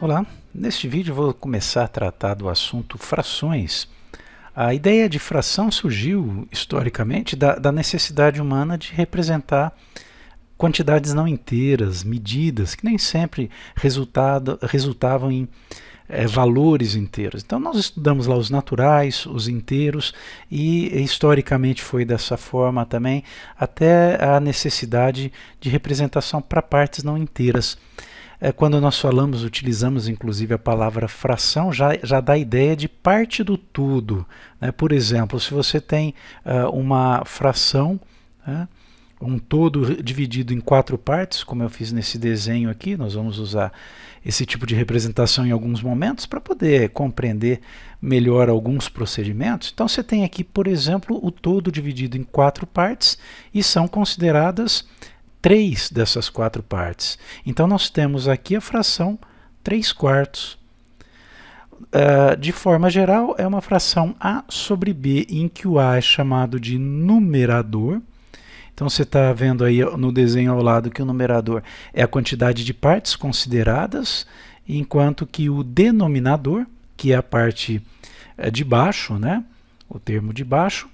Olá, neste vídeo vou começar a tratar do assunto frações. A ideia de fração surgiu historicamente da necessidade humana de representar quantidades não inteiras, medidas, que nem sempre resultavam em valores inteiros. Então nós estudamos lá os naturais, os inteiros, e historicamente foi dessa forma também, até a necessidade de representação para partes não inteiras. Quando nós falamos, utilizamos inclusive a palavra fração, já dá a ideia de parte do tudo. Né? Por exemplo, se você tem uma fração, né? Um todo dividido em 4 partes, como eu fiz nesse desenho aqui, nós vamos usar esse tipo de representação em alguns momentos para poder compreender melhor alguns procedimentos. Então você tem aqui, por exemplo, o todo dividido em 4 partes e são consideradas 3 dessas 4 partes. Então nós temos aqui a fração 3/4. De forma geral, é uma fração A sobre B, em que o A é chamado de numerador. Então você está vendo aí no desenho ao lado que o numerador é a quantidade de partes consideradas, enquanto que o denominador, que é a parte de baixo, né, o termo de baixo,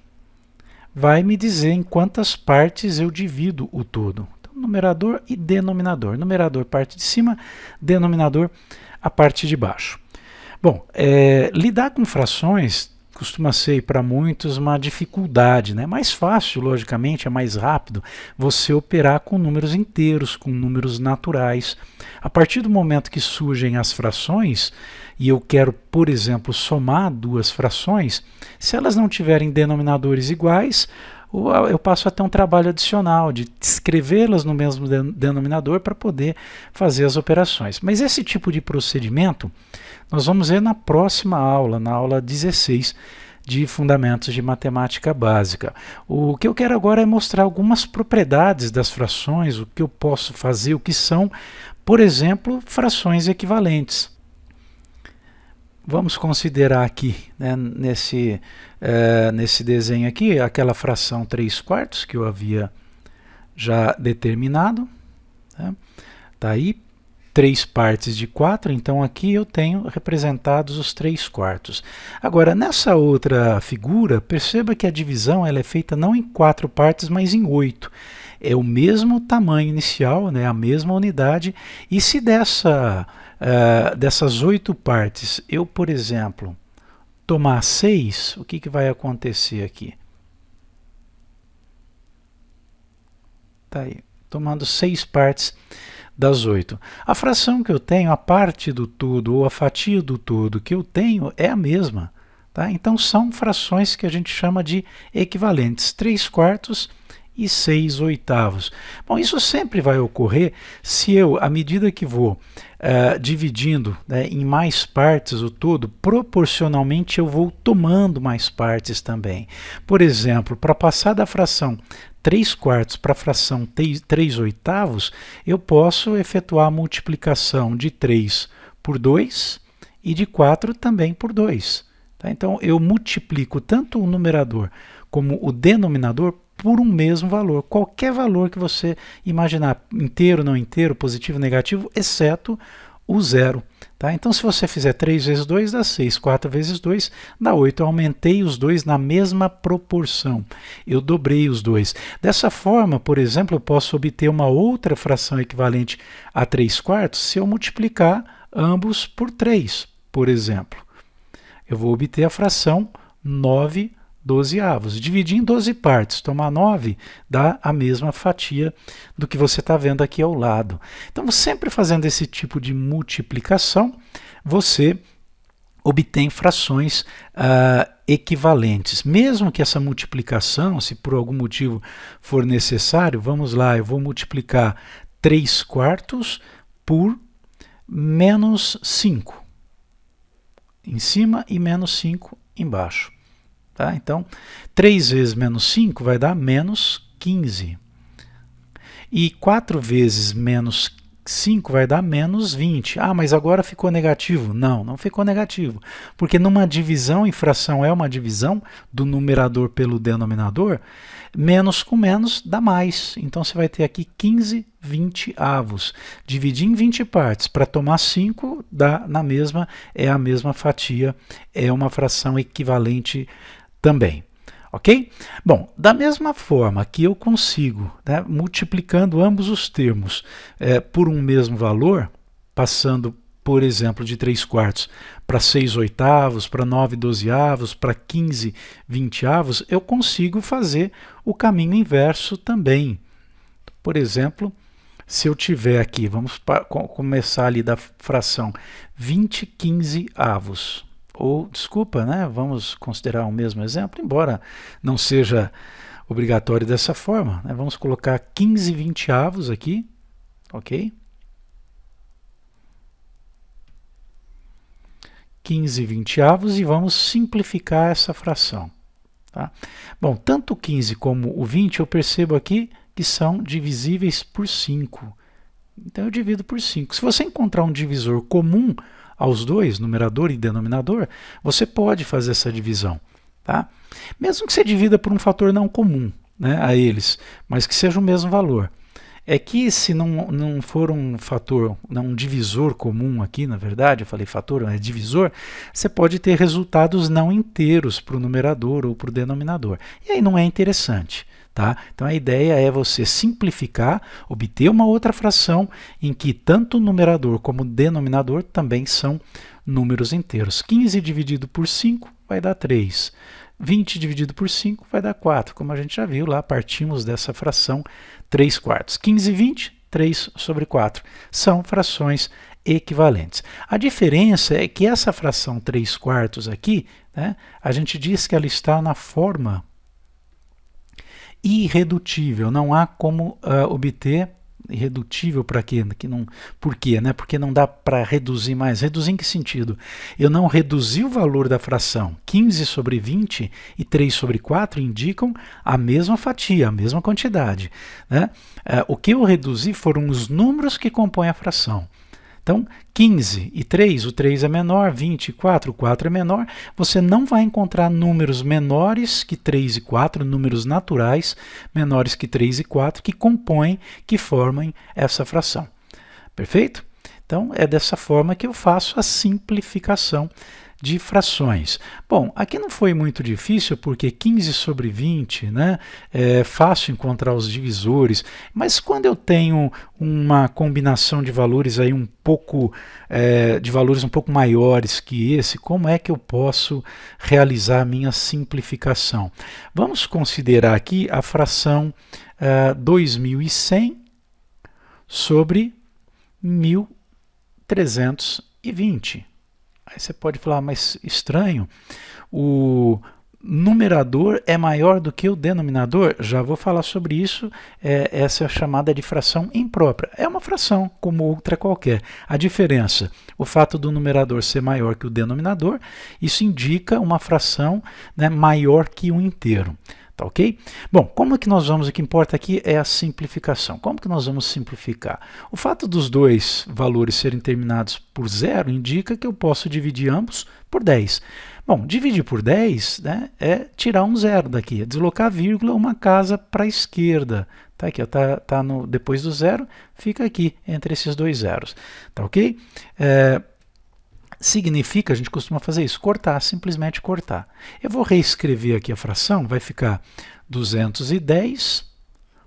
vai me dizer em quantas partes eu divido o todo. Então, numerador e denominador. Numerador, parte de cima, denominador, a parte de baixo. Bom, lidar com frações costuma ser para muitos uma dificuldade, né? Mais fácil, logicamente, é mais rápido você operar com números inteiros, com números naturais. A partir do momento que surgem as frações, e eu quero, por exemplo, somar duas frações, se elas não tiverem denominadores iguais, eu passo a ter um trabalho adicional de escrevê-las no mesmo denominador para poder fazer as operações. Mas esse tipo de procedimento nós vamos ver na próxima aula, na aula 16 de Fundamentos de Matemática Básica. O que eu quero agora é mostrar algumas propriedades das frações, o que eu posso fazer, o que são, por exemplo, frações equivalentes. Vamos considerar aqui, né, nesse desenho aqui, aquela fração 3/4 que eu havia já determinado. Tá aí, 3 partes de 4, então aqui eu tenho representados os 3/4. Agora, nessa outra figura, perceba que a divisão ela é feita não em 4 partes, mas em 8. É o mesmo tamanho inicial, né, a mesma unidade, e se dessas 8 partes eu, por exemplo, tomar 6, o que vai acontecer aqui? Tá aí, tomando 6 partes das 8. A fração que eu tenho, a parte do todo ou a fatia do todo que eu tenho é a mesma. Tá? Então são frações que a gente chama de equivalentes, 3/4 e 6/8. Bom, isso sempre vai ocorrer se eu, à medida que vou dividindo, né, em mais partes o todo, proporcionalmente eu vou tomando mais partes também. Por exemplo, para passar da fração 3/4 para a fração 3/8, eu posso efetuar a multiplicação de 3 por 2 e de 4 também por 2. Tá? Então eu multiplico tanto o numerador como o denominador por um mesmo valor, qualquer valor que você imaginar, inteiro, não inteiro, positivo, negativo, exceto o zero. Tá? Então se você fizer 3 vezes 2 dá 6, 4 vezes 2 dá 8, eu aumentei os dois na mesma proporção, eu dobrei os dois. Dessa forma, por exemplo, eu posso obter uma outra fração equivalente a 3/4 se eu multiplicar ambos por 3, por exemplo. Eu vou obter a fração 9/12. Dividir em 12 partes, tomar 9, dá a mesma fatia do que você está vendo aqui ao lado. Então, sempre fazendo esse tipo de multiplicação, você obtém frações equivalentes. Mesmo que essa multiplicação, se por algum motivo for necessário, vamos lá, eu vou multiplicar 3/4 por menos 5 em cima e menos 5 embaixo. Tá? Então, 3 vezes menos 5 vai dar menos 15. E 4 vezes menos 5 vai dar menos 20. Ah, mas agora ficou negativo. Não, não ficou negativo. Porque numa divisão, em fração é uma divisão do numerador pelo denominador, menos com menos dá mais. Então você vai ter aqui 15 20avos. Dividir em 20 partes para tomar 5 dá na mesma, é a mesma fatia, é uma fração equivalente também. Ok? Bom, da mesma forma que eu consigo, né, multiplicando ambos os termos por um mesmo valor, passando, por exemplo, de 3/4 para 6/8, para 9/12, para 15/20, eu consigo fazer o caminho inverso também. Por exemplo, se eu tiver aqui, vamos começar ali da fração 20/15. Ou, desculpa, né? Vamos considerar o mesmo exemplo, embora não seja obrigatório dessa forma. Né? Vamos colocar 15/20 aqui, ok? 15/20 e vamos simplificar essa fração. Tá? Bom, tanto o 15 como o 20 eu percebo aqui que são divisíveis por 5. Então eu divido por 5. Se você encontrar um divisor comum aos dois, numerador e denominador, você pode fazer essa divisão. Tá? Mesmo que você divida por um fator não comum, né, a eles, mas que seja o mesmo valor. É que se não for um fator, um divisor comum aqui, na verdade, eu falei fator, é divisor, você pode ter resultados não inteiros para o numerador ou para o denominador. E aí não é interessante. Tá? Então a ideia é você simplificar, obter uma outra fração em que tanto o numerador como o denominador também são números inteiros. 15 dividido por 5 vai dar 3. 20 dividido por 5 vai dar 4. Como a gente já viu lá, partimos dessa fração 3/4. 15 e 20, 3/4. São frações equivalentes. A diferença é que essa fração 3/4 aqui, né, a gente diz que ela está na forma irredutível, não há como obter irredutível para quê? Por quê? Né? Porque não dá para reduzir mais. Reduzir em que sentido? Eu não reduzi o valor da fração. 15/20 e 3/4 indicam a mesma fatia, a mesma quantidade. Né? O que eu reduzi foram os números que compõem a fração. Então, 15 e 3, o 3 é menor, 20 e 4, o 4 é menor. Você não vai encontrar números menores que 3 e 4, números naturais menores que 3 e 4, que compõem, que formem essa fração. Perfeito? Então, é dessa forma que eu faço a simplificação de frações. Bom, aqui não foi muito difícil, porque 15/20, né, é fácil encontrar os divisores, mas quando eu tenho uma combinação de valores aí um pouco maiores que esse, como é que eu posso realizar a minha simplificação? Vamos considerar aqui a fração 2100 sobre 1320. Aí você pode falar, mas estranho, o numerador é maior do que o denominador? Já vou falar sobre isso, essa é chamada de fração imprópria. É uma fração como outra qualquer. A diferença, o fato do numerador ser maior que o denominador, isso indica uma fração, né, maior que um inteiro. Tá ok? Bom, como é que nós vamos, o que importa aqui é a simplificação. Como que nós vamos simplificar? O fato dos dois valores serem terminados por 0 indica que eu posso dividir ambos por 10. Bom, dividir por 10, né, é tirar um zero daqui, é deslocar a vírgula uma casa para a esquerda. Tá aqui, tá depois do zero, fica aqui entre esses dois zeros. Tá ok? Significa, a gente costuma fazer isso, cortar, simplesmente cortar. Eu vou reescrever aqui a fração, vai ficar 210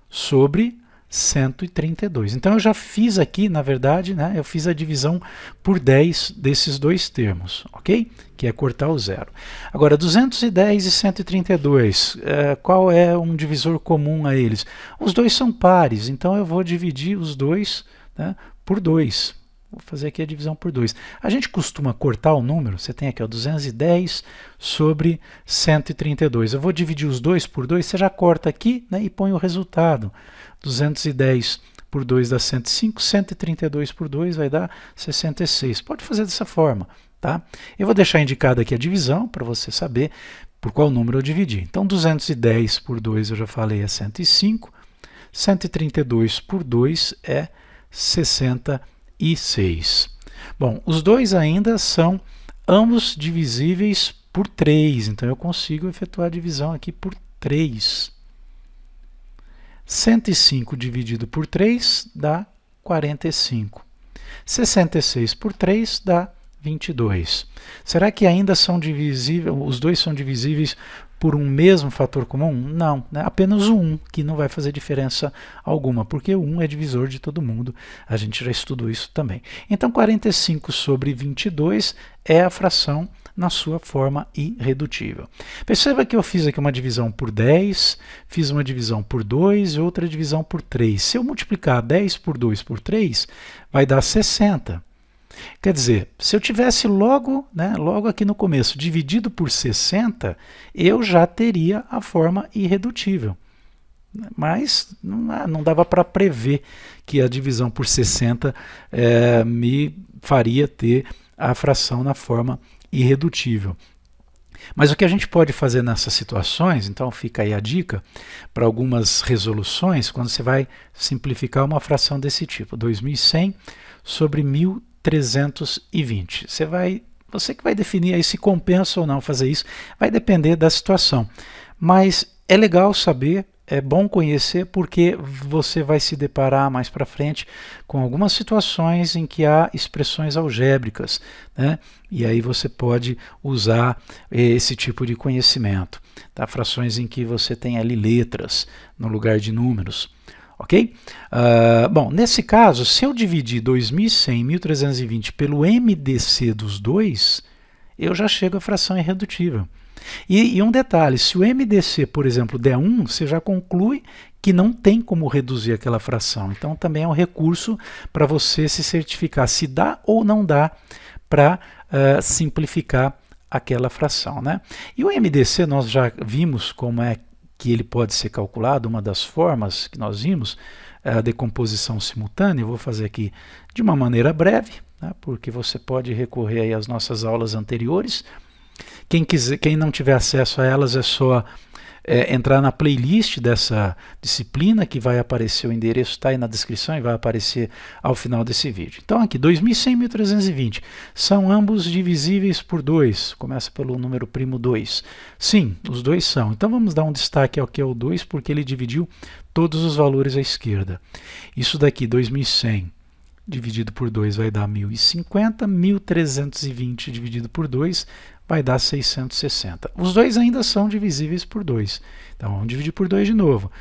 sobre 132. Então eu já fiz aqui, na verdade, né, eu fiz a divisão por 10 desses dois termos, ok? Que é cortar o zero. Agora, 210 e 132, qual é um divisor comum a eles? Os dois são pares, então eu vou dividir os dois, né, por 2. Vou fazer aqui a divisão por 2. A gente costuma cortar o número, você tem aqui ó, 210 sobre 132. Eu vou dividir os dois por 2, você já corta aqui, né, e põe o resultado. 210 por 2 dá 105, 132 por 2 vai dar 66. Pode fazer dessa forma. Tá? Eu vou deixar indicada aqui a divisão para você saber por qual número eu dividi. Então 210 por 2 eu já falei é 105, 132 por 2 é 66. Bom, os dois ainda são ambos divisíveis por 3, então eu consigo efetuar a divisão aqui por 3. 105 dividido por 3 dá 45. 66 por 3 dá 22. Será que ainda são divisíveis, os dois são divisíveis por um mesmo fator comum? Não, né? Apenas o 1, que não vai fazer diferença alguma, porque o 1 é divisor de todo mundo, a gente já estudou isso também. Então 45 sobre 22 é a fração na sua forma irredutível. Perceba que eu fiz aqui uma divisão por 10, fiz uma divisão por 2 e outra divisão por 3. Se eu multiplicar 10 por 2 por 3, vai dar 60. Quer dizer, se eu tivesse logo aqui no começo dividido por 60, eu já teria a forma irredutível. Mas não dava para prever que a divisão por 60 me faria ter a fração na forma irredutível. Mas o que a gente pode fazer nessas situações, então fica aí a dica para algumas resoluções, quando você vai simplificar uma fração desse tipo, 2100 sobre 1320. Você que vai definir aí se compensa ou não fazer isso, vai depender da situação. Mas é legal saber, é bom conhecer, porque você vai se deparar mais para frente com algumas situações em que há expressões algébricas, né? E aí você pode usar esse tipo de conhecimento, tá? Frações em que você tem ali letras no lugar de números. Ok? Bom, nesse caso, se eu dividir 2100 e 1320 pelo MDC dos dois, eu já chego à fração irredutível. E um detalhe, se o MDC, por exemplo, der 1, você já conclui que não tem como reduzir aquela fração. Então também é um recurso para você se certificar se dá ou não dá para simplificar aquela fração, né? E o MDC nós já vimos como é que ele pode ser calculado, uma das formas que nós vimos, a decomposição simultânea. Eu vou fazer aqui de uma maneira breve, né, porque você pode recorrer aí às nossas aulas anteriores. Quem não tiver acesso a elas é só entrar na playlist dessa disciplina, que vai aparecer, o endereço está aí na descrição e vai aparecer ao final desse vídeo. Então aqui, 2100 e 1320 são ambos divisíveis por 2, começa pelo número primo 2. Sim, os dois são. Então vamos dar um destaque ao que é o 2, porque ele dividiu todos os valores à esquerda. Isso daqui, 2100 dividido por 2 vai dar 1050, 1320 dividido por 2 vai dar 660. Os dois ainda são divisíveis por 2. Então vamos dividir por 2 de novo,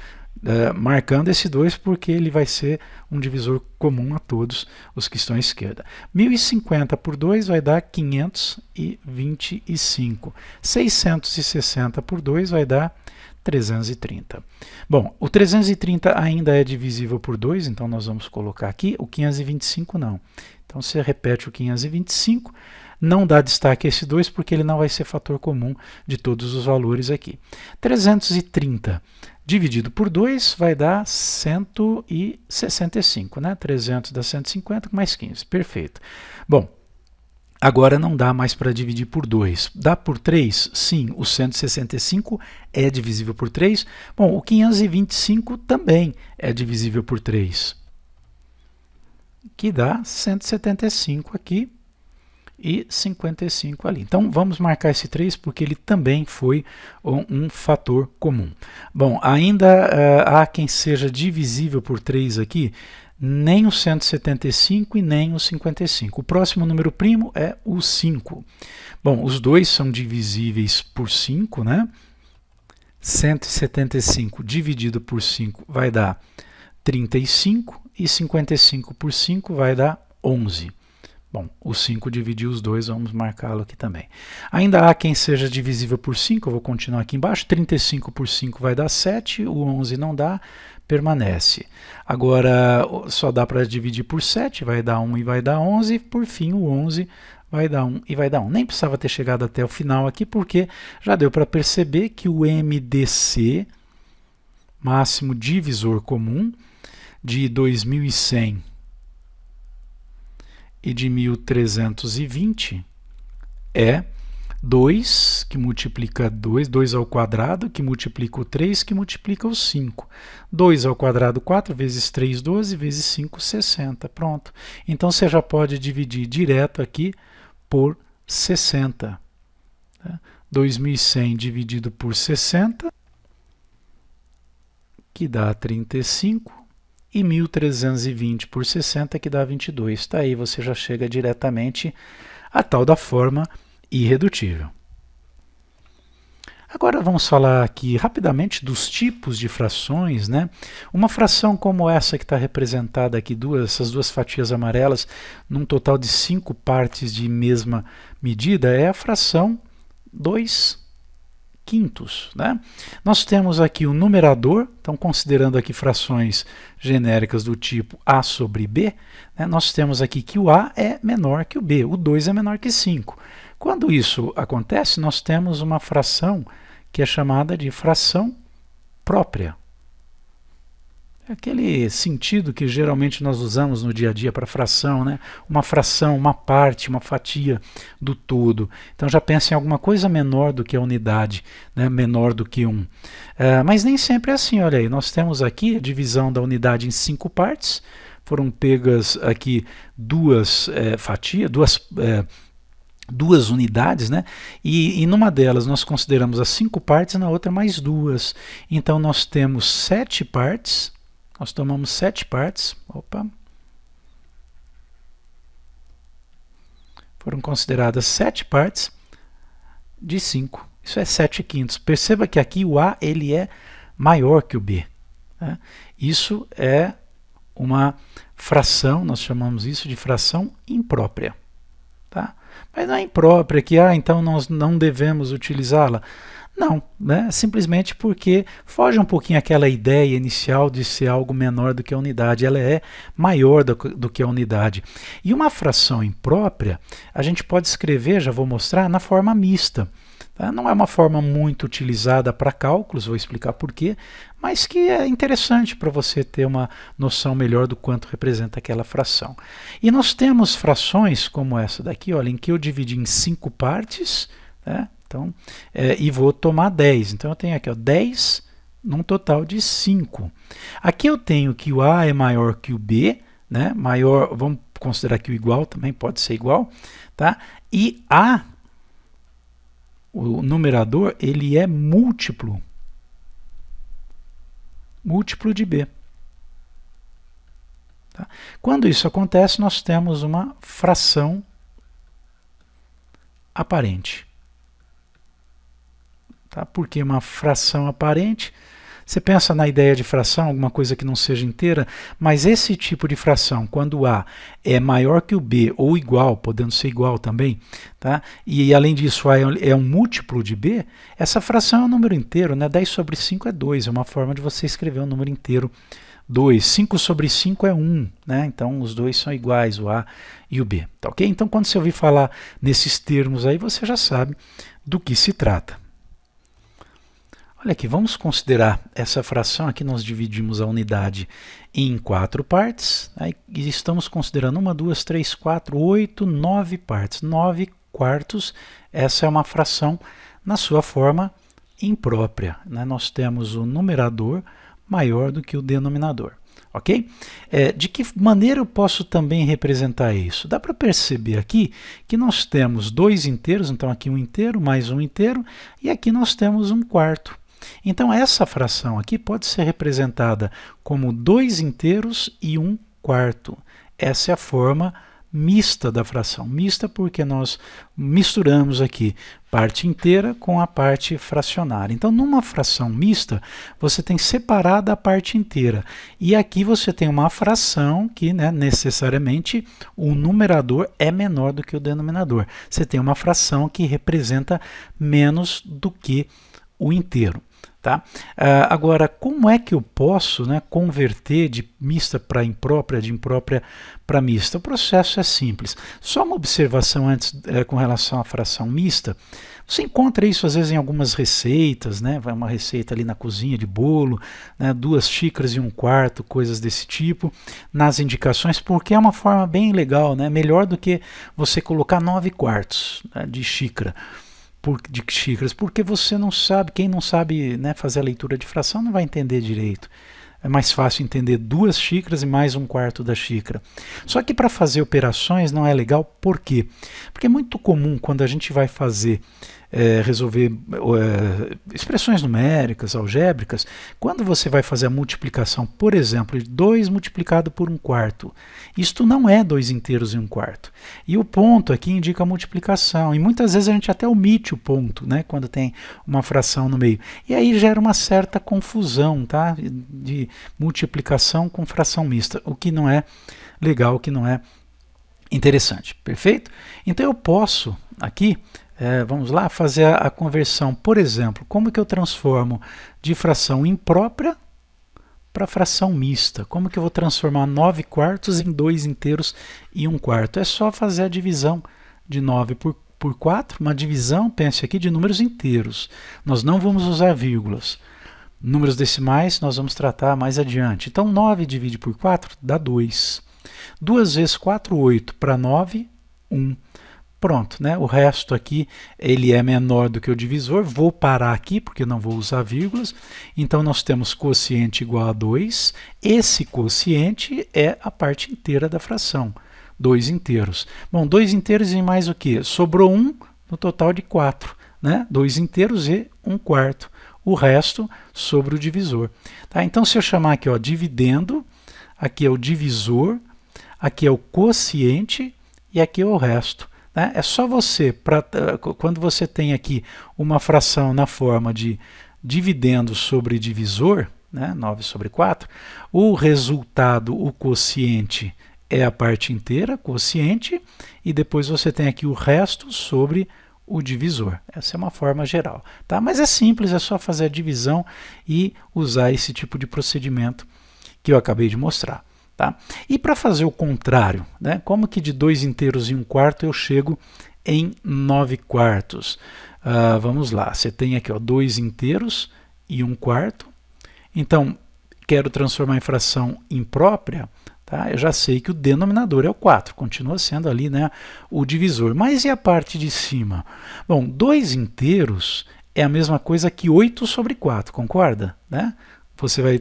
marcando esse 2 porque ele vai ser um divisor comum a todos os que estão à esquerda. 1050 por 2 vai dar 525. 660 por 2 vai dar 330. Bom, o 330 ainda é divisível por 2, então nós vamos colocar aqui, o 525 não. Então você repete o 525, não dá destaque a esse 2 porque ele não vai ser fator comum de todos os valores aqui. 330 dividido por 2 vai dar 165, né? 300 dá 150 mais 15, perfeito. Bom, agora não dá mais para dividir por 2. Dá por 3? Sim, o 165 é divisível por 3. Bom, o 525 também é divisível por 3. Que dá 175 aqui e 55 ali. Então vamos marcar esse 3 porque ele também foi um fator comum. Bom, ainda há quem seja divisível por 3 aqui, nem o 175 e nem o 55. O próximo número primo é o 5. Bom, os dois são divisíveis por 5, né? 175 dividido por 5 vai dar 35 e 55 por 5 vai dar 11. Bom, o 5 dividiu os dois, vamos marcá-lo aqui também. Ainda há quem seja divisível por 5, eu vou continuar aqui embaixo. 35 por 5 vai dar 7, o 11 não dá, permanece. Agora, só dá para dividir por 7, vai dar 1 e vai dar 11, e por fim o 11 vai dar 1 e vai dar 1. Nem precisava ter chegado até o final aqui, porque já deu para perceber que o MDC, máximo divisor comum, de 2100 e de 1320 é 2 que multiplica 2, 2 ao quadrado, que multiplica o 3, que multiplica o 5. 2 ao quadrado, 4, vezes 3, 12, vezes 5, 60. Pronto. Então você já pode dividir direto aqui por 60. Tá? 2.100 dividido por 60, que dá 35, e 1.320 por 60, que dá 22. Tá aí, você já chega diretamente à tal da forma irredutível. Agora vamos falar aqui rapidamente dos tipos de frações, né? Uma fração como essa que está representada aqui, essas duas fatias amarelas, num total de 5 partes de mesma medida, é a fração 2/5. Né? Nós temos aqui o numerador, então considerando aqui frações genéricas do tipo A sobre B, né, nós temos aqui que o A é menor que o B, o 2 é menor que 5. Quando isso acontece, nós temos uma fração que é chamada de fração própria. É aquele sentido que geralmente nós usamos no dia a dia para fração, né? Uma fração, uma parte, uma fatia do todo. Então já pensa em alguma coisa menor do que a unidade, né? Menor do que 1. Mas nem sempre é assim, olha aí. Nós temos aqui a divisão da unidade em 5 partes. Foram pegas aqui duas fatias, duas unidades, né? E numa delas nós consideramos as 5 partes e na outra mais 2. Então nós temos 7 partes. Nós tomamos 7 partes. Opa. Foram consideradas 7 partes de 5. Isso é 7/5. Perceba que aqui o A ele é maior que o B. Né? Isso é uma fração, nós chamamos isso de fração imprópria. Tá? Mas não é imprópria que então nós não devemos utilizá-la. Não, né? Simplesmente porque foge um pouquinho aquela ideia inicial de ser algo menor do que a unidade. Ela é maior do que a unidade. E uma fração imprópria, a gente pode escrever, já vou mostrar, na forma mista. Tá? Não é uma forma muito utilizada para cálculos, vou explicar por quê, mas que é interessante para você ter uma noção melhor do quanto representa aquela fração. E nós temos frações como essa daqui, olha, em que eu dividi em 5 partes, né? Então, e vou tomar 10. Então eu tenho aqui 10 num total de 5. Aqui eu tenho que o A é maior que o B, né? Maior, vamos considerar que o igual também pode ser igual, tá? E A, o numerador, ele é múltiplo de B. Tá? Quando isso acontece, nós temos uma fração aparente. Tá? Por que uma fração aparente? Você pensa na ideia de fração, alguma coisa que não seja inteira, mas esse tipo de fração, quando A é maior que o B ou igual, podendo ser igual também, tá? E além disso A é um múltiplo de B, essa fração é um número inteiro, né? 10 sobre 5 é 2, é uma forma de você escrever um número inteiro 2. 5 sobre 5 é 1, né? Então os dois são iguais, o A e o B. Tá ok? Então quando você ouvir falar nesses termos aí, você já sabe do que se trata. Olha aqui, vamos considerar essa fração. Aqui nós dividimos a unidade em 4 partes, né, e estamos considerando 1, 2, 3, 4, 8, 9 partes. 9 quartos, essa é uma fração na sua forma imprópria. Né? Nós temos o numerador maior do que o denominador. Ok? De que maneira eu posso também representar isso? Dá para perceber aqui que nós temos 2 inteiros, então aqui um inteiro mais um inteiro, e aqui nós temos um quarto. Então essa fração aqui pode ser representada como 2 inteiros e 1 quarto. Essa é a forma mista da fração. Mista porque nós misturamos aqui parte inteira com a parte fracionária. Então numa fração mista você tem separada a parte inteira. E aqui você tem uma fração que, né, necessariamente o numerador é menor do que o denominador. Você tem uma fração que representa menos do que o inteiro. Tá? Agora, como é que eu posso, né, converter de mista para imprópria, de imprópria para mista? O processo é simples. Só uma observação antes com relação à fração mista. Você encontra isso às vezes em algumas receitas, né? Vai uma receita ali na cozinha de bolo, né? 2 xícaras e 1 quarto, coisas desse tipo, nas indicações, porque é uma forma bem legal, né? Melhor do que você colocar 9 quartos, né, de xícara. de xícaras, porque você não sabe, quem não sabe, né, fazer a leitura de fração não vai entender direito. É mais fácil entender 2 xícaras e mais 1/4 da xícara. Só que para fazer operações não é legal, por quê? Porque é muito comum quando a gente vai fazer, resolver expressões numéricas, algébricas, quando você vai fazer a multiplicação, por exemplo, de 2 multiplicado por 1/4, isto não é 2 inteiros e 1/4. E o ponto aqui indica a multiplicação, e muitas vezes a gente até omite o ponto, né, quando tem uma fração no meio. E aí gera uma certa confusão, tá, de multiplicação com fração mista, o que não é legal, o que não é interessante, perfeito? Então eu posso aqui, vamos lá, fazer a conversão, por exemplo, como que eu transformo de fração imprópria para fração mista? Como que eu vou transformar 9/4 em 2 inteiros e 1/4? É só fazer a divisão de 9 por 4, uma divisão, pense aqui, de números inteiros. Nós não vamos usar vírgulas. Números decimais nós vamos tratar mais adiante. Então 9 divide por 4 dá 2. 2 vezes 4, 8. Para 9, 1. Pronto, né? O resto aqui ele é menor do que o divisor. Vou parar aqui porque não vou usar vírgulas. Então nós temos quociente igual a 2. Esse quociente é a parte inteira da fração. 2 inteiros. Bom, 2 inteiros e mais o quê? Sobrou 1 no total de 4. Né? 2 inteiros e 1/4. O resto sobre o divisor. Tá? Então, se eu chamar aqui, ó, dividendo, aqui é o divisor, aqui é o quociente e aqui é o resto. Né? É só você, quando você tem aqui uma fração na forma de dividendo sobre divisor, né, 9/4, o resultado, o quociente, é a parte inteira, quociente, e depois você tem aqui o resto sobre o divisor. Essa é uma forma geral, tá? Mas é simples, é só fazer a divisão e usar esse tipo de procedimento que eu acabei de mostrar, tá? E para fazer o contrário, né? Como que de 2 inteiros e 1/4 eu chego em 9/4? Vamos lá, você tem aqui, ó, 2 inteiros e 1/4. Então, quero transformar em fração imprópria. Tá? Eu já sei que o denominador é o 4, continua sendo ali, né, o divisor. Mas e a parte de cima? Bom, 2 inteiros é a mesma coisa que 8/4, concorda? Né? Você vai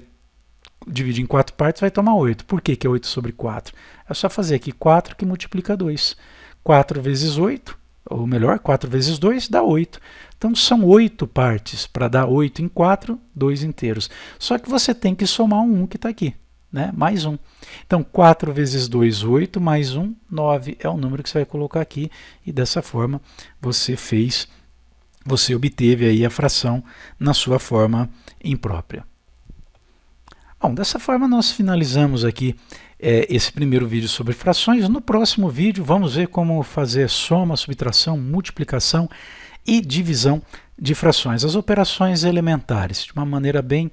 dividir em 4 partes, vai tomar 8. Por que é 8/4? É só fazer aqui 4 que multiplica 2. 4 vezes 8, ou melhor, 4 vezes 2 dá 8. Então são 8 partes, para dar 8 em 4, 2 inteiros. Só que você tem que somar um 1 que está aqui. Né? Mais 1. Então, 4 vezes 2, 8, mais 1, 9 é o número que você vai colocar aqui, e dessa forma você obteve aí a fração na sua forma imprópria. Bom, dessa forma nós finalizamos aqui esse primeiro vídeo sobre frações. No próximo vídeo vamos ver como fazer soma, subtração, multiplicação e divisão de frações, as operações elementares, de uma maneira bem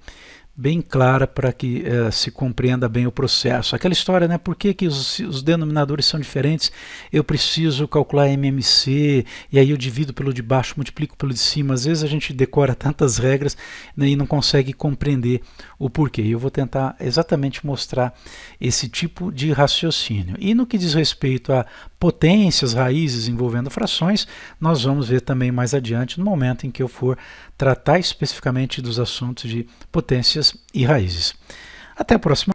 clara para que se compreenda bem o processo. Aquela história, né, por que os denominadores são diferentes? Eu preciso calcular MMC, e aí eu divido pelo de baixo, multiplico pelo de cima. Às vezes a gente decora tantas regras, né, e não consegue compreender o porquê. Eu vou tentar exatamente mostrar esse tipo de raciocínio. E no que diz respeito a potências, raízes envolvendo frações, nós vamos ver também mais adiante, no momento em que eu for tratar especificamente dos assuntos de potências e raízes. Até a próxima.